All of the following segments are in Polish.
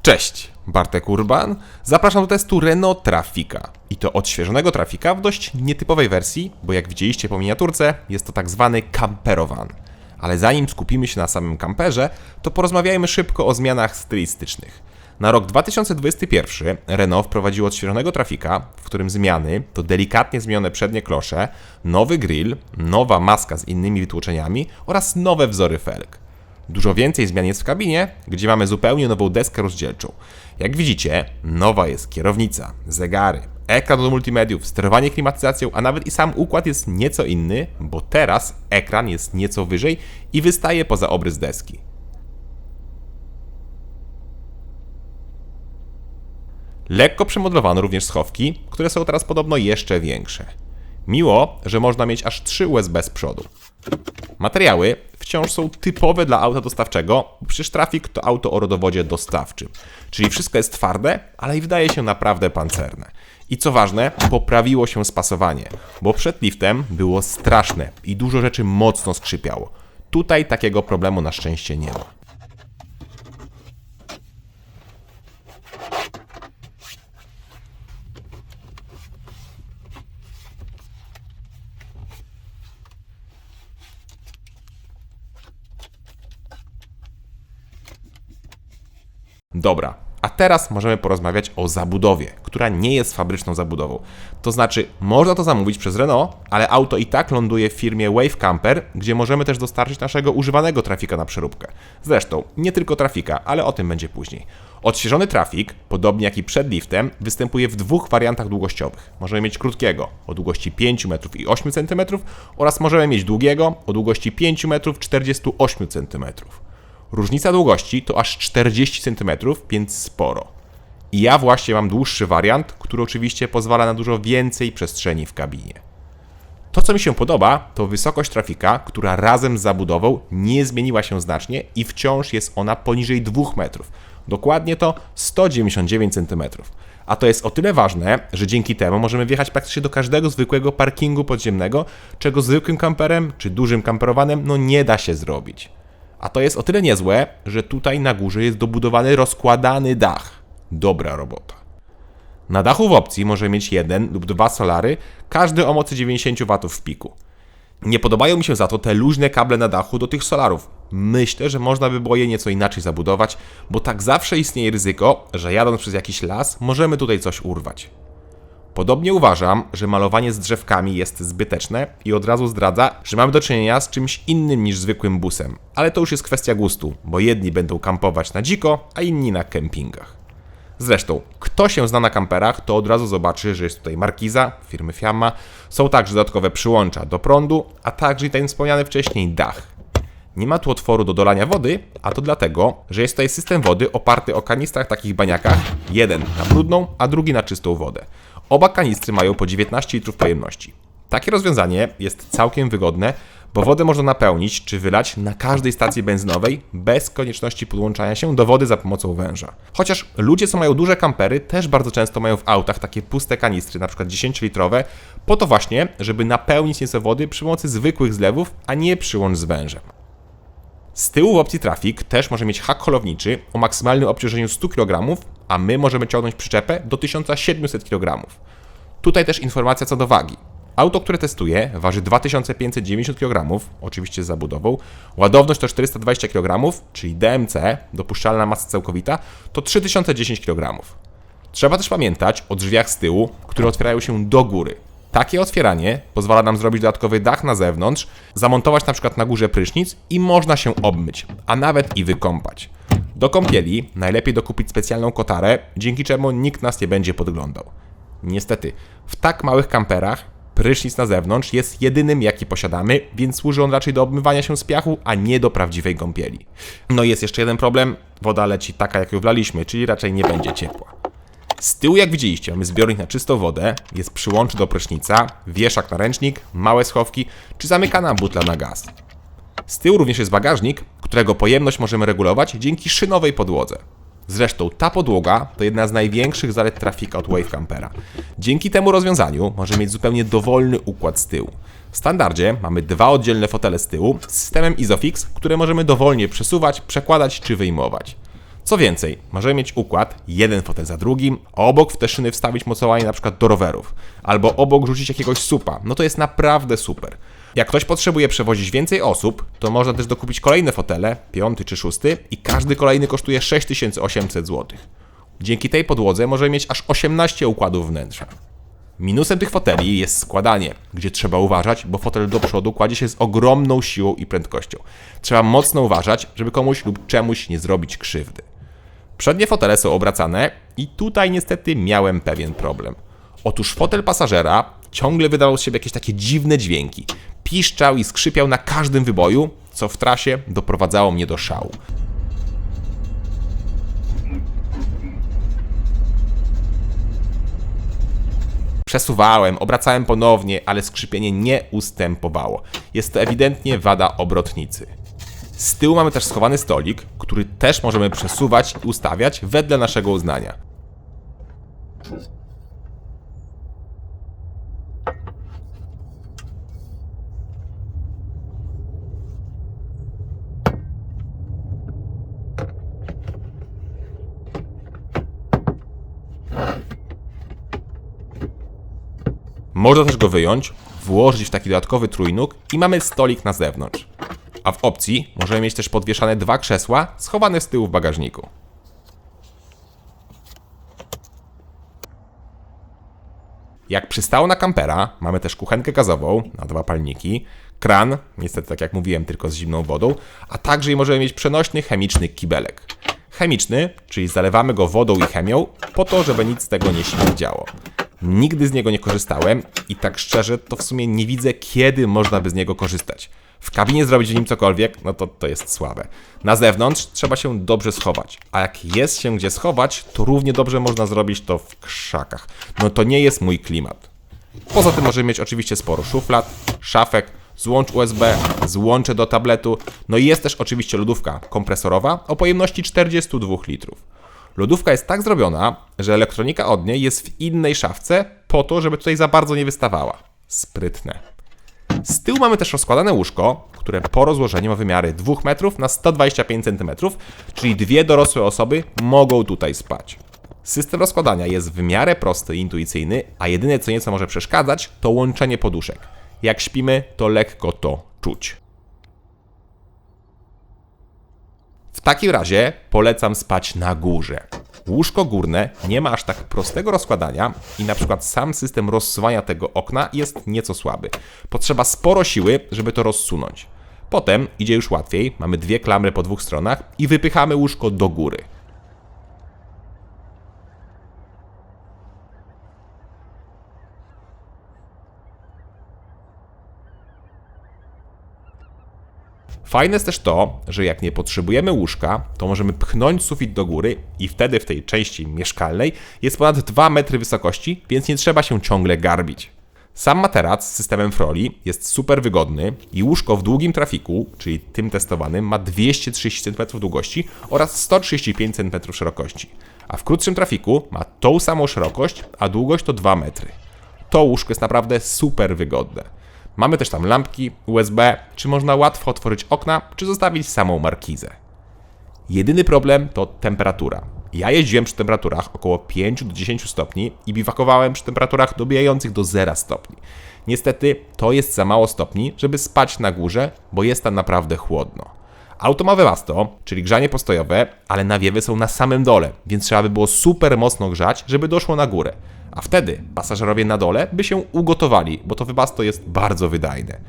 Cześć, Bartek Urban. Zapraszam do testu Renault Traffica. I to odświeżonego Traffica w dość nietypowej wersji, bo jak widzieliście po miniaturce, jest to tak zwany camperovan. Ale zanim skupimy się na samym kamperze, to porozmawiajmy szybko o zmianach stylistycznych. Na rok 2021 Renault wprowadziło odświeżonego Traffica, w którym zmiany to delikatnie zmienione przednie klosze, nowy grill, nowa maska z innymi wytłoczeniami oraz nowe wzory felg. Dużo więcej zmian jest w kabinie, gdzie mamy zupełnie nową deskę rozdzielczą. Jak widzicie, nowa jest kierownica, zegary, ekran do multimediów, sterowanie klimatyzacją, a nawet i sam układ jest nieco inny, bo teraz ekran jest nieco wyżej i wystaje poza obrys deski. Lekko przemodelowano również schowki, które są teraz podobno jeszcze większe. Miło, że można mieć aż 3 USB z przodu. Materiały wciąż są typowe dla auta dostawczego, bo przecież Traffic to auto o rodowodzie dostawczym. Czyli wszystko jest twarde, ale i wydaje się naprawdę pancerne. I co ważne, poprawiło się spasowanie, bo przed liftem było straszne i dużo rzeczy mocno skrzypiało. Tutaj takiego problemu na szczęście nie ma. Dobra, a teraz możemy porozmawiać o zabudowie, która nie jest fabryczną zabudową. To znaczy, można to zamówić przez Renault, ale auto i tak ląduje w firmie Wave Camper, gdzie możemy też dostarczyć naszego używanego Traffica na przeróbkę. Zresztą, nie tylko Traffica, ale o tym będzie później. Odświeżony Traffic, podobnie jak i przed liftem, występuje w 2 wariantach długościowych. Możemy mieć krótkiego o długości 5 metrów i 8 cm oraz możemy mieć długiego o długości 5 metrów 48 cm. Różnica długości to aż 40 cm, więc sporo. I ja właśnie mam dłuższy wariant, który oczywiście pozwala na dużo więcej przestrzeni w kabinie. To, co mi się podoba, to wysokość Traffica, która razem z zabudową nie zmieniła się znacznie i wciąż jest ona poniżej 2 metrów. Dokładnie to 199 cm. A to jest o tyle ważne, że dzięki temu możemy wjechać praktycznie do każdego zwykłego parkingu podziemnego, czego zwykłym kamperem czy dużym camperowanem nie da się zrobić. A to jest o tyle niezłe, że tutaj na górze jest dobudowany rozkładany dach. Dobra robota. Na dachu w opcji może mieć 1 lub 2 solary, każdy o mocy 90 W w piku. Nie podobają mi się za to te luźne kable na dachu do tych solarów. Myślę, że można by było je nieco inaczej zabudować, bo tak zawsze istnieje ryzyko, że jadąc przez jakiś las możemy tutaj coś urwać. Podobnie uważam, że malowanie z drzewkami jest zbyteczne i od razu zdradza, że mamy do czynienia z czymś innym niż zwykłym busem. Ale to już jest kwestia gustu, bo jedni będą kampować na dziko, a inni na kempingach. Zresztą, kto się zna na kamperach, to od razu zobaczy, że jest tutaj markiza firmy Fiamma, są także dodatkowe przyłącza do prądu, a także i ten wspomniany wcześniej dach. Nie ma tu otworu do dolania wody, a to dlatego, że jest tutaj system wody oparty o kanistrach takich baniakach, jeden na brudną, a drugi na czystą wodę. Oba kanistry mają po 19 litrów pojemności. Takie rozwiązanie jest całkiem wygodne, bo wodę można napełnić czy wylać na każdej stacji benzynowej bez konieczności podłączania się do wody za pomocą węża. Chociaż ludzie, co mają duże kampery, też bardzo często mają w autach takie puste kanistry, np. 10-litrowe, po to właśnie, żeby napełnić nieco wody przy pomocy zwykłych zlewów, a nie przyłącz z wężem. Z tyłu w opcji Traffic też może mieć hak holowniczy o maksymalnym obciążeniu 100 kg, a my możemy ciągnąć przyczepę do 1700 kg. Tutaj też informacja co do wagi. Auto, które testuję, waży 2590 kg, oczywiście z zabudową. Ładowność to 420 kg, czyli DMC, dopuszczalna masa całkowita, to 3010 kg. Trzeba też pamiętać o drzwiach z tyłu, które otwierają się do góry. Takie otwieranie pozwala nam zrobić dodatkowy dach na zewnątrz, zamontować np. na górze prysznic i można się obmyć, a nawet i wykąpać. Do kąpieli najlepiej dokupić specjalną kotarę, dzięki czemu nikt nas nie będzie podglądał. Niestety, w tak małych kamperach prysznic na zewnątrz jest jedynym, jaki posiadamy, więc służy on raczej do obmywania się z piachu, a nie do prawdziwej kąpieli. No i jest jeszcze jeden problem, woda leci taka, jak ją wlaliśmy, czyli raczej nie będzie ciepła. Z tyłu, jak widzieliście, mamy zbiornik na czystą wodę, jest przyłącz do prysznica, wieszak na ręcznik, małe schowki czy zamykana butla na gaz. Z tyłu również jest bagażnik, którego pojemność możemy regulować dzięki szynowej podłodze. Zresztą ta podłoga to jedna z największych zalet Traffica od Wave Campera. Dzięki temu rozwiązaniu możemy mieć zupełnie dowolny układ z tyłu. W standardzie mamy 2 oddzielne fotele z tyłu z systemem Isofix, które możemy dowolnie przesuwać, przekładać czy wyjmować. Co więcej, możemy mieć układ, jeden fotel za drugim, a obok w te szyny wstawić mocowanie na przykład do rowerów, albo obok rzucić jakiegoś supa. No to jest naprawdę super. Jak ktoś potrzebuje przewozić więcej osób, to można też dokupić kolejne fotele, 5. czy 6, i każdy kolejny kosztuje 6800 zł. Dzięki tej podłodze możemy mieć aż 18 układów wnętrza. Minusem tych foteli jest składanie, gdzie trzeba uważać, bo fotel do przodu kładzie się z ogromną siłą i prędkością. Trzeba mocno uważać, żeby komuś lub czemuś nie zrobić krzywdy. Przednie fotele są obracane i tutaj niestety miałem pewien problem. Otóż fotel pasażera ciągle wydawał z siebie jakieś takie dziwne dźwięki. Piszczał i skrzypiał na każdym wyboju, co w trasie doprowadzało mnie do szału. Przesuwałem, obracałem ponownie, ale skrzypienie nie ustępowało. Jest to ewidentnie wada obrotnicy. Z tyłu mamy też schowany stolik, który też możemy przesuwać i ustawiać wedle naszego uznania. Można też go wyjąć, włożyć w taki dodatkowy trójnóg i mamy stolik na zewnątrz. A w opcji możemy mieć też podwieszane 2 krzesła schowane z tyłu w bagażniku. Jak przystało na kampera, mamy też kuchenkę gazową na 2 palniki, kran, niestety tak jak mówiłem, tylko z zimną wodą, a także możemy mieć przenośny chemiczny kibelek. Chemiczny, czyli zalewamy go wodą i chemią po to, żeby nic z tego nie śmierdziało. Nigdy z niego nie korzystałem i tak szczerze to w sumie nie widzę, kiedy można by z niego korzystać. W kabinie zrobić w nim cokolwiek, no to jest słabe. Na zewnątrz trzeba się dobrze schować, a jak jest się gdzie schować, to równie dobrze można zrobić to w krzakach. No to nie jest mój klimat. Poza tym możemy mieć oczywiście sporo szuflad, szafek, złącz USB, złącze do tabletu, no i jest też oczywiście lodówka kompresorowa o pojemności 42 litrów. Lodówka jest tak zrobiona, że elektronika od niej jest w innej szafce po to, żeby tutaj za bardzo nie wystawała. Sprytne. Z tyłu mamy też rozkładane łóżko, które po rozłożeniu ma wymiary 2 metrów na 125 cm, czyli 2 dorosłe osoby mogą tutaj spać. System rozkładania jest w miarę prosty i intuicyjny, a jedyne co nieco może przeszkadzać to łączenie poduszek. Jak śpimy, to lekko to czuć. W takim razie polecam spać na górze. Łóżko górne nie ma aż tak prostego rozkładania i na przykład sam system rozsuwania tego okna jest nieco słaby. Potrzeba sporo siły, żeby to rozsunąć. Potem idzie już łatwiej, mamy 2 klamry po 2 stronach i wypychamy łóżko do góry. Fajne jest też to, że jak nie potrzebujemy łóżka, to możemy pchnąć sufit do góry i wtedy w tej części mieszkalnej jest ponad 2 metry wysokości, więc nie trzeba się ciągle garbić. Sam materac z systemem Froli jest super wygodny i łóżko w długim trafiku, czyli tym testowanym, ma 230 cm długości oraz 135 cm szerokości, a w krótszym trafiku ma tą samą szerokość, a długość to 2 metry. To łóżko jest naprawdę super wygodne. Mamy też tam lampki, USB, czy można łatwo otworzyć okna, czy zostawić samą markizę. Jedyny problem to temperatura. Ja jeździłem przy temperaturach około 5 do 10 stopni i biwakowałem przy temperaturach dobijających do 0 stopni. Niestety to jest za mało stopni, żeby spać na górze, bo jest tam naprawdę chłodno. Auto ma Webasto, czyli grzanie postojowe, ale nawiewy są na samym dole, więc trzeba by było super mocno grzać, żeby doszło na górę. A wtedy pasażerowie na dole by się ugotowali, bo to Webasto jest bardzo wydajne.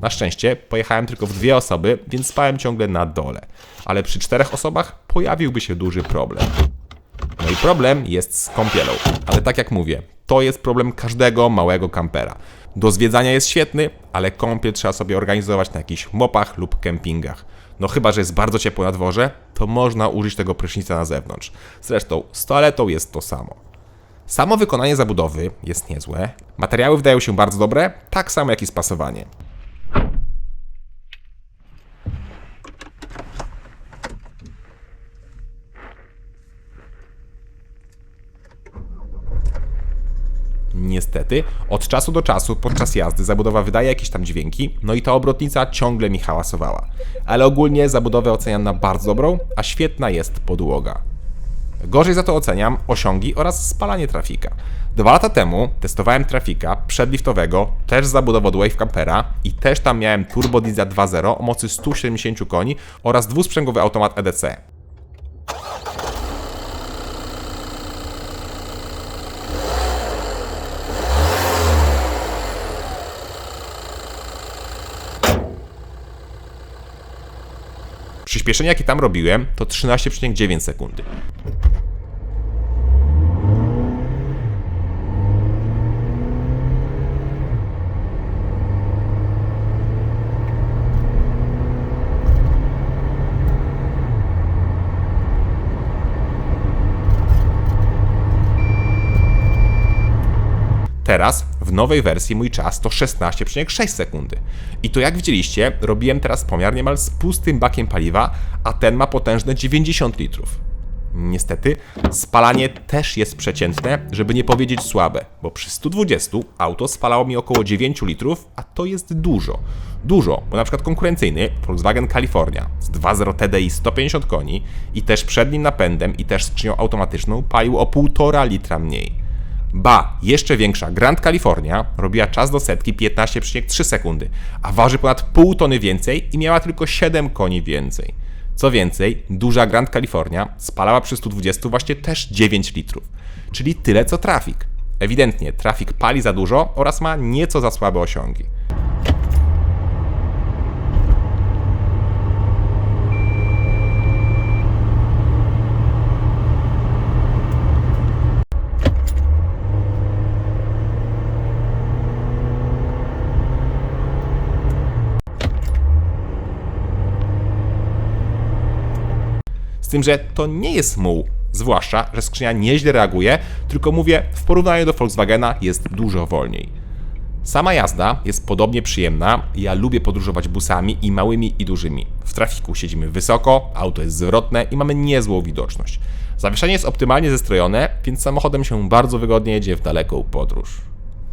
Na szczęście pojechałem tylko w 2 osoby, więc spałem ciągle na dole. Ale przy 4 osobach pojawiłby się duży problem. No i problem jest z kąpielą. Ale tak jak mówię, to jest problem każdego małego kampera. Do zwiedzania jest świetny, ale kąpiel trzeba sobie organizować na jakichś mopach lub kempingach. No chyba, że jest bardzo ciepło na dworze, to można użyć tego prysznica na zewnątrz. Zresztą z toaletą jest to samo. Samo wykonanie zabudowy jest niezłe. Materiały wydają się bardzo dobre, tak samo jak i spasowanie. Niestety, od czasu do czasu podczas jazdy zabudowa wydaje jakieś tam dźwięki, no i ta obrotnica ciągle mi hałasowała. Ale ogólnie zabudowę oceniam na bardzo dobrą, a świetna jest podłoga. Gorzej za to oceniam osiągi oraz spalanie trafika. 2 lata temu testowałem trafika przedliftowego, też z zabudową od Wave Campera i też tam miałem Turbo Diesla 2.0 o mocy 170 koni oraz dwusprzęgowy automat EDC. Przyspieszenie, jakie tam robiłem, to 13,9 sekundy. Teraz w nowej wersji mój czas to 16,6 sekundy. I to jak widzieliście, robiłem teraz pomiar niemal z pustym bakiem paliwa, a ten ma potężne 90 litrów. Niestety, spalanie też jest przeciętne, żeby nie powiedzieć słabe, bo przy 120 auto spalało mi około 9 litrów, a to jest dużo. Dużo, bo na przykład konkurencyjny Volkswagen California z 2.0 TDI 150 koni i też przednim napędem i też skrzynią automatyczną palił o 1,5 litra mniej. Ba, jeszcze większa Grand California robiła czas do setki 15,3 sekundy, a waży ponad pół tony więcej i miała tylko 7 koni więcej. Co więcej, duża Grand California spalała przy 120 właśnie też 9 litrów, czyli tyle co Trafik. Ewidentnie Trafik pali za dużo oraz ma nieco za słabe osiągi. Z tym, że to nie jest muł, zwłaszcza, że skrzynia nieźle reaguje, tylko mówię, w porównaniu do Volkswagena jest dużo wolniej. Sama jazda jest podobnie przyjemna, ja lubię podróżować busami i małymi i dużymi. W trafiku siedzimy wysoko, auto jest zwrotne i mamy niezłą widoczność. Zawieszenie jest optymalnie zestrojone, więc samochodem się bardzo wygodnie jedzie w daleką podróż.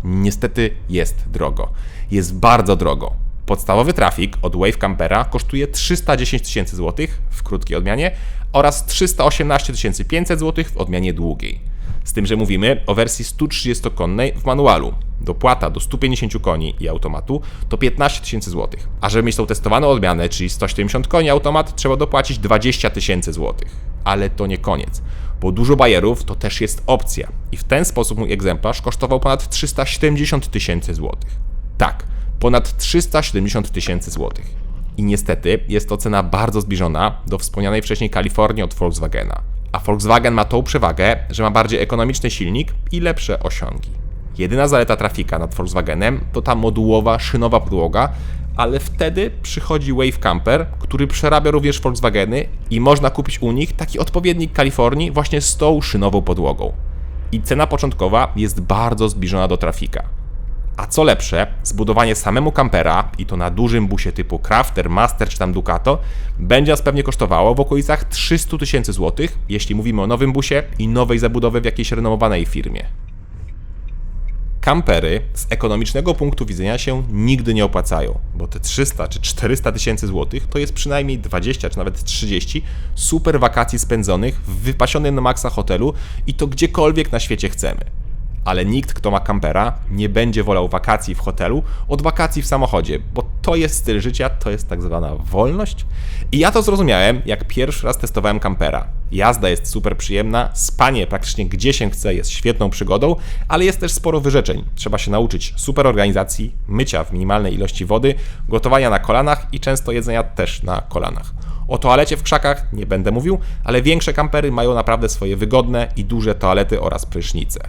Niestety jest drogo. Jest bardzo drogo. Podstawowy Trafik od Wave Campera kosztuje 310 tysięcy złotych w krótkiej odmianie oraz 318 500 zł w odmianie długiej. Z tym, że mówimy o wersji 130-konnej w manualu. Dopłata do 150 koni i automatu to 15 tysięcy złotych. A żeby mieć tą testowaną odmianę, czyli 170 koni automat, trzeba dopłacić 20 tysięcy złotych. Ale to nie koniec, bo dużo bajerów to też jest opcja i w ten sposób mój egzemplarz kosztował ponad 370 tysięcy złotych. Tak, ponad 370 tysięcy złotych. I niestety jest to cena bardzo zbliżona do wspomnianej wcześniej Kalifornii od Volkswagena. A Volkswagen ma tą przewagę, że ma bardziej ekonomiczny silnik i lepsze osiągi. Jedyna zaleta Trafika nad Volkswagenem to ta modułowa, szynowa podłoga, ale wtedy przychodzi Wave Camper, który przerabia również Volkswageny i można kupić u nich taki odpowiednik Kalifornii właśnie z tą szynową podłogą. I cena początkowa jest bardzo zbliżona do Trafika. A co lepsze, zbudowanie samemu kampera, i to na dużym busie typu Crafter, Master czy tam Ducato, będzie nas pewnie kosztowało w okolicach 300 tysięcy złotych, jeśli mówimy o nowym busie i nowej zabudowie w jakiejś renomowanej firmie. Kampery z ekonomicznego punktu widzenia się nigdy nie opłacają, bo te 300 czy 400 tysięcy złotych to jest przynajmniej 20 czy nawet 30 super wakacji spędzonych w wypasionym na maksa hotelu i to gdziekolwiek na świecie chcemy. Ale nikt, kto ma kampera, nie będzie wolał wakacji w hotelu od wakacji w samochodzie, bo to jest styl życia, to jest tak zwana wolność. I ja to zrozumiałem, jak pierwszy raz testowałem kampera. Jazda jest super przyjemna, spanie praktycznie gdzie się chce jest świetną przygodą, ale jest też sporo wyrzeczeń. Trzeba się nauczyć super organizacji, mycia w minimalnej ilości wody, gotowania na kolanach i często jedzenia też na kolanach. O toalecie w krzakach nie będę mówił, ale większe kampery mają naprawdę swoje wygodne i duże toalety oraz prysznice.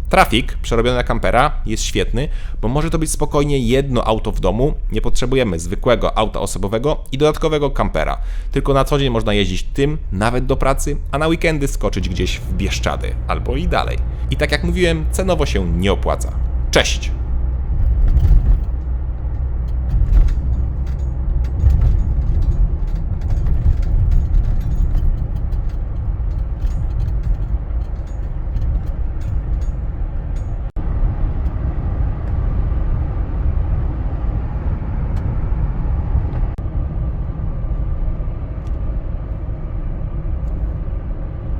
Trafik przerobiony na kampera jest świetny, bo może to być spokojnie jedno auto w domu, nie potrzebujemy zwykłego auta osobowego i dodatkowego kampera, tylko na co dzień można jeździć tym, nawet do pracy, a na weekendy skoczyć gdzieś w Bieszczady albo i dalej. I tak jak mówiłem, cenowo się nie opłaca. Cześć!